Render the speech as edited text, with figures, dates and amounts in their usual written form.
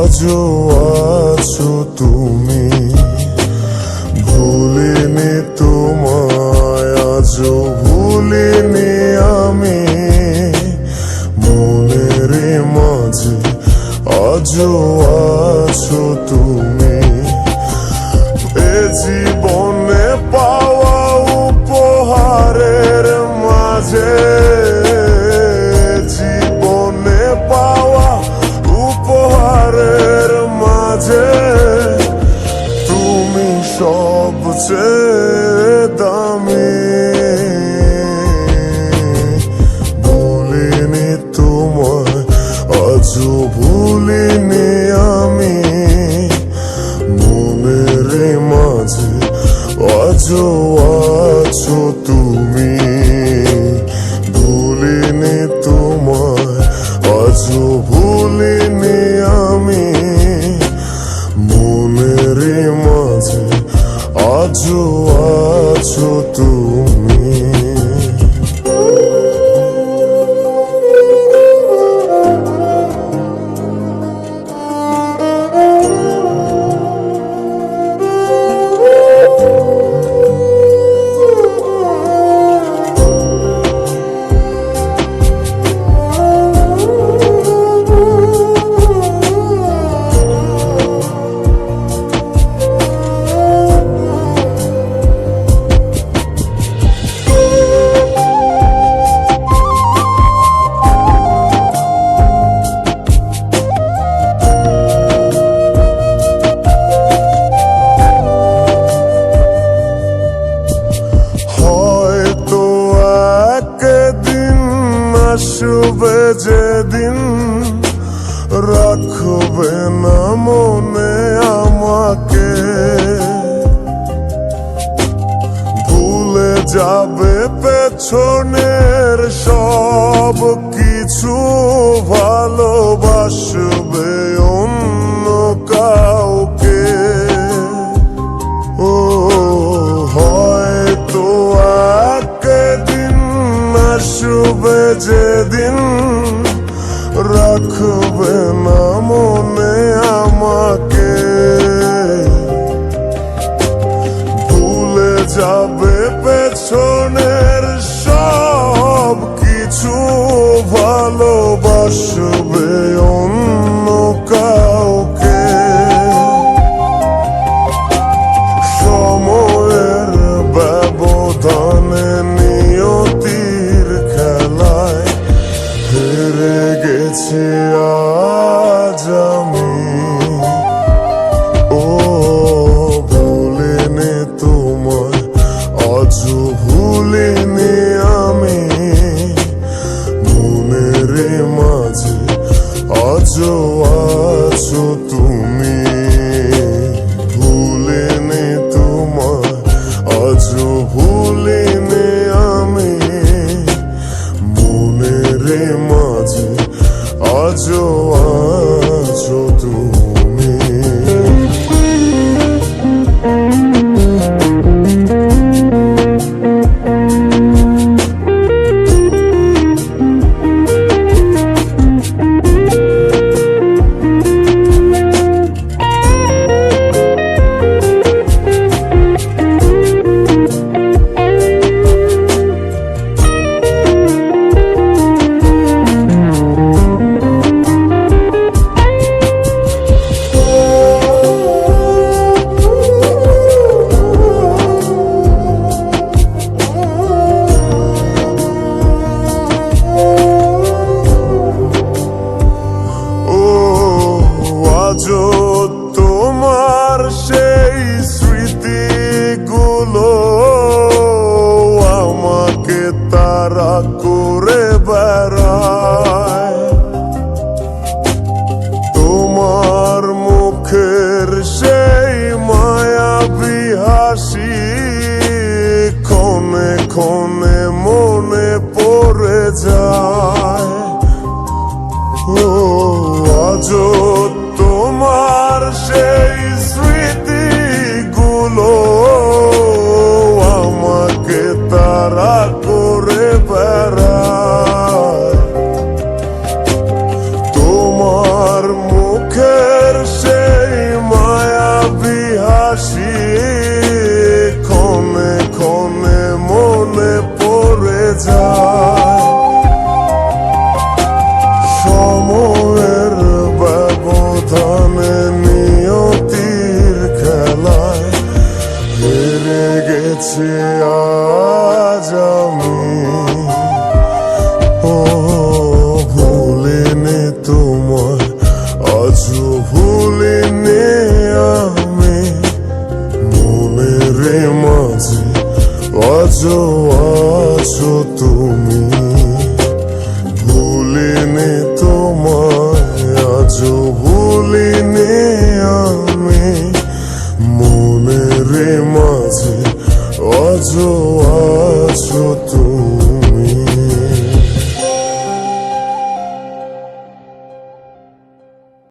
আজও আছো তুমি, ভুলিনি তোমায়, আজও ভুলিনি আমি। মনের মাঝে আজও আছো তুমি, এ জীবনে পাওয়া উপহারের মাঝে, জীবনে পাওয়া উপহারের মাঝে তুমি সবচেয়ে দামি। ভুলিনি তোমায়, আজও ভুলিনি আমি। মনের মাঝে আজও আছো তুমি, ভুলিনি তোমায়, আজও ভুলিনি আমি। মনের মাঝে আজও আছো তুমি। আসবে যেদিন রাখবে না মনে আমাকে, ভুলে যাবে পেছনের সব কিছু, ভালোবাসবে অন্য কাউকে। ও হয়তো একদিন আসবে যেদিন রাখবে না মনে আমাকে, ভুলে যাবে পেছনের সব কিছু, ভালোবাসবে অন্য কাউকে। সময়ের ব্যবধানে নিয়তির খেলায় হেরে গেছি আজ আমি। ও ভুলিনি তোমায়, আজও ভুলিনি আমি। মনের মাঝে আজও আছো তুমি, ভুলিনি তোমায়, আজও ভুলিনি আমি। মনের মাঝে আজও আছো তুমি। আজও তোমার সেই স্মৃতিগুলো আমাকে তাড়া করে বেড়ায়। তোমার মুখের সেই মায়াবী হাসি ক্ষণে ক্ষণে মনে পড়ে যায়। ও আজও তোমার সেই স্মৃতিগুলো আমাকে তাড়া করে বেড়ায়। তোমার মুখের আজও আছো তুমি, ভুলিনি তোমায় আজও ভুলিনি আমি, মনে রে